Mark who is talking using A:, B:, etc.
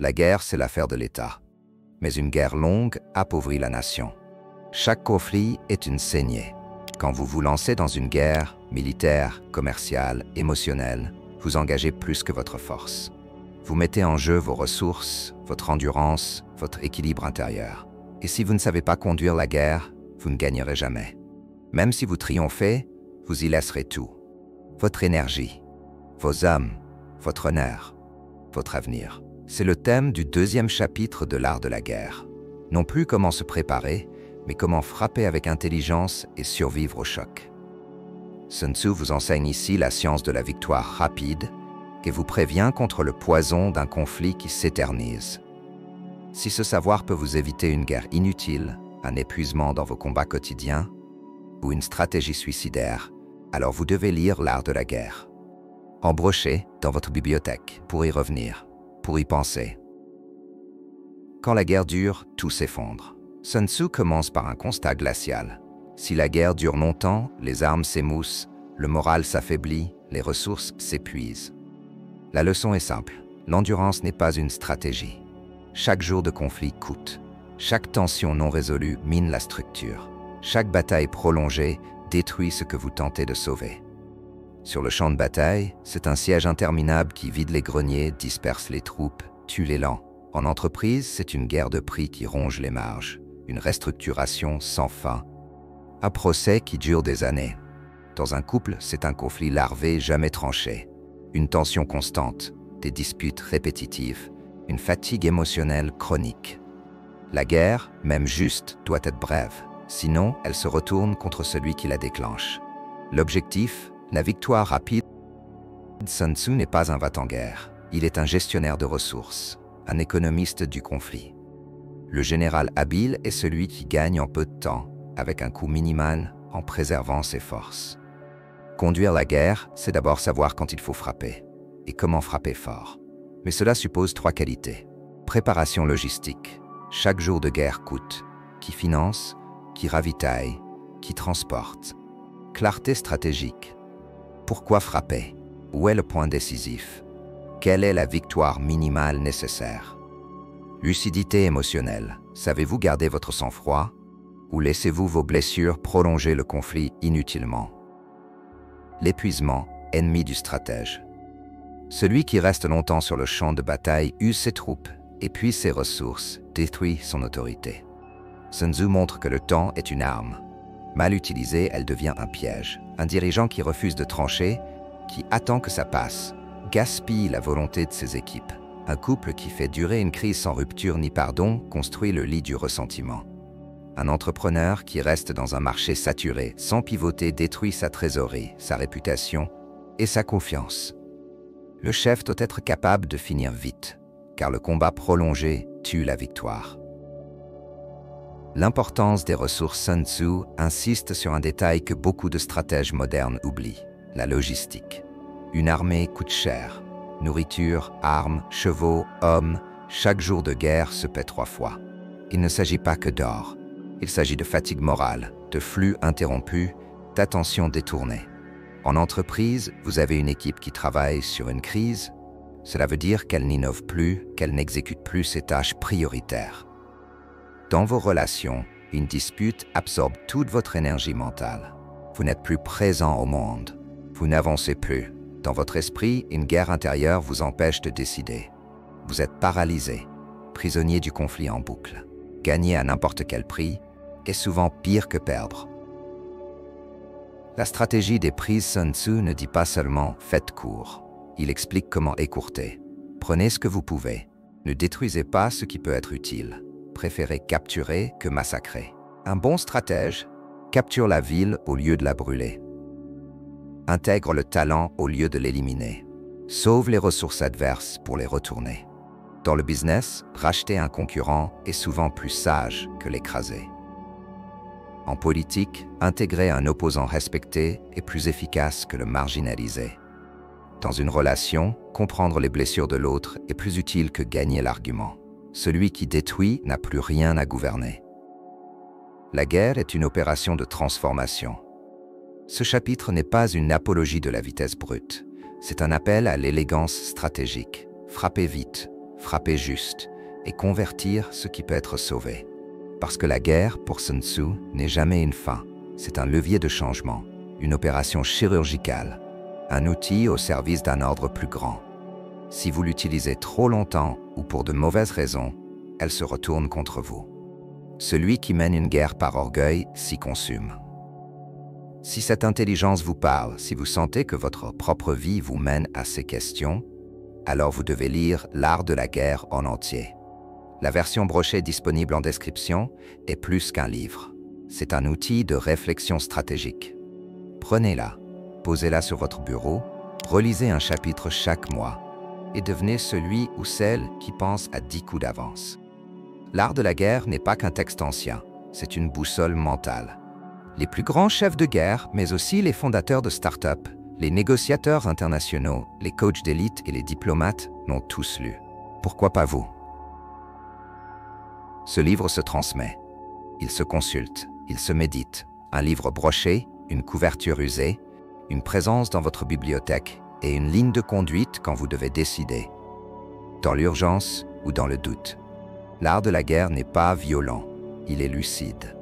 A: La guerre, c'est l'affaire de l'État. Mais une guerre longue appauvrit la nation. Chaque conflit est une saignée. Quand vous vous lancez dans une guerre, militaire, commerciale, émotionnelle, vous engagez plus que votre force. Vous mettez en jeu vos ressources, votre endurance, votre équilibre intérieur. Et si vous ne savez pas conduire la guerre, vous ne gagnerez jamais. Même si vous triomphez, vous y laisserez tout. Votre énergie, vos hommes, votre honneur, votre avenir. C'est le thème du 2e chapitre de l'art de la guerre. Non plus comment se préparer, mais comment frapper avec intelligence et survivre au choc. Sun Tzu vous enseigne ici la science de la victoire rapide et vous prévient contre le poison d'un conflit qui s'éternise. Si ce savoir peut vous éviter une guerre inutile, un épuisement dans vos combats quotidiens ou une stratégie suicidaire, alors vous devez lire l'art de la guerre. Embrochez dans votre bibliothèque pour y revenir, pour y penser. Quand la guerre dure, tout s'effondre. Sun Tzu commence par un constat glacial. Si la guerre dure longtemps, les armes s'émoussent, le moral s'affaiblit, les ressources s'épuisent. La leçon est simple, l'endurance n'est pas une stratégie. Chaque jour de conflit coûte. Chaque tension non résolue mine la structure. Chaque bataille prolongée détruit ce que vous tentez de sauver. Sur le champ de bataille, c'est un siège interminable qui vide les greniers, disperse les troupes, tue l'élan. En entreprise, c'est une guerre de prix qui ronge les marges, une restructuration sans fin, un procès qui dure des années. Dans un couple, c'est un conflit larvé jamais tranché, une tension constante, des disputes répétitives, une fatigue émotionnelle chronique. La guerre, même juste, doit être brève, sinon elle se retourne contre celui qui la déclenche. L'objectif, la victoire rapide. Sun Tzu n'est pas un va-t-en-guerre, il est un gestionnaire de ressources, un économiste du conflit. Le général habile est celui qui gagne en peu de temps, avec un coût minimal, en préservant ses forces. Conduire la guerre, c'est d'abord savoir quand il faut frapper, et comment frapper fort. Mais cela suppose 3 qualités. Préparation logistique. Chaque jour de guerre coûte. Qui finance, qui ravitaille, qui transporte. Clarté stratégique. Pourquoi frapper? Où est le point décisif? Quelle est la victoire minimale nécessaire? Lucidité émotionnelle. Savez-vous garder votre sang-froid? Ou laissez-vous vos blessures prolonger le conflit inutilement? L'épuisement, ennemi du stratège. Celui qui reste longtemps sur le champ de bataille use ses troupes, épuise ses ressources, détruit son autorité. Sun Tzu montre que le temps est une arme. Mal utilisée, elle devient un piège. Un dirigeant qui refuse de trancher, qui attend que ça passe, gaspille la volonté de ses équipes. Un couple qui fait durer une crise sans rupture ni pardon construit le lit du ressentiment. Un entrepreneur qui reste dans un marché saturé, sans pivoter, détruit sa trésorerie, sa réputation et sa confiance. Le chef doit être capable de finir vite, car le combat prolongé tue la victoire. L'importance des ressources. Sun Tzu insiste sur un détail que beaucoup de stratèges modernes oublient, la logistique. Une armée coûte cher. Nourriture, armes, chevaux, hommes, chaque jour de guerre se paie 3 fois. Il ne s'agit pas que d'or. Il s'agit de fatigue morale, de flux interrompus, d'attention détournée. En entreprise, vous avez une équipe qui travaille sur une crise. Cela veut dire qu'elle n'innove plus, qu'elle n'exécute plus ses tâches prioritaires. Dans vos relations, une dispute absorbe toute votre énergie mentale. Vous n'êtes plus présent au monde. Vous n'avancez plus. Dans votre esprit, une guerre intérieure vous empêche de décider. Vous êtes paralysé, prisonnier du conflit en boucle. Gagner à n'importe quel prix est souvent pire que perdre. La stratégie des prises. Sun Tzu ne dit pas seulement « faites court ». Il explique comment écourter. Prenez ce que vous pouvez. Ne détruisez pas ce qui peut être utile. Préférez capturer que massacrer. Un bon stratège capture la ville au lieu de la brûler. Intègre le talent au lieu de l'éliminer. Sauve les ressources adverses pour les retourner. Dans le business, racheter un concurrent est souvent plus sage que l'écraser. En politique, intégrer un opposant respecté est plus efficace que le marginaliser. Dans une relation, comprendre les blessures de l'autre est plus utile que gagner l'argument. Celui qui détruit n'a plus rien à gouverner. La guerre est une opération de transformation. Ce chapitre n'est pas une apologie de la vitesse brute. C'est un appel à l'élégance stratégique. Frappez vite, frapper juste et convertir ce qui peut être sauvé. Parce que la guerre, pour Sun Tzu, n'est jamais une fin. C'est un levier de changement, une opération chirurgicale, un outil au service d'un ordre plus grand. Si vous l'utilisez trop longtemps ou pour de mauvaises raisons, elle se retourne contre vous. Celui qui mène une guerre par orgueil s'y consume. Si cette intelligence vous parle, si vous sentez que votre propre vie vous mène à ces questions, alors vous devez lire L'Art de la guerre en entier. La version brochée disponible en description est plus qu'un livre. C'est un outil de réflexion stratégique. Prenez-la, posez-la sur votre bureau, relisez un chapitre chaque mois et devenez celui ou celle qui pense à 10 coups d'avance. L'Art de la guerre n'est pas qu'un texte ancien, c'est une boussole mentale. Les plus grands chefs de guerre, mais aussi les fondateurs de start-up, les négociateurs internationaux, les coachs d'élite et les diplomates l'ont tous lu. Pourquoi pas vous? Ce livre se transmet. Il se consulte, il se médite. Un livre broché, une couverture usée, une présence dans votre bibliothèque et une ligne de conduite quand vous devez décider. Dans l'urgence ou dans le doute. L'art de la guerre n'est pas violent, il est lucide.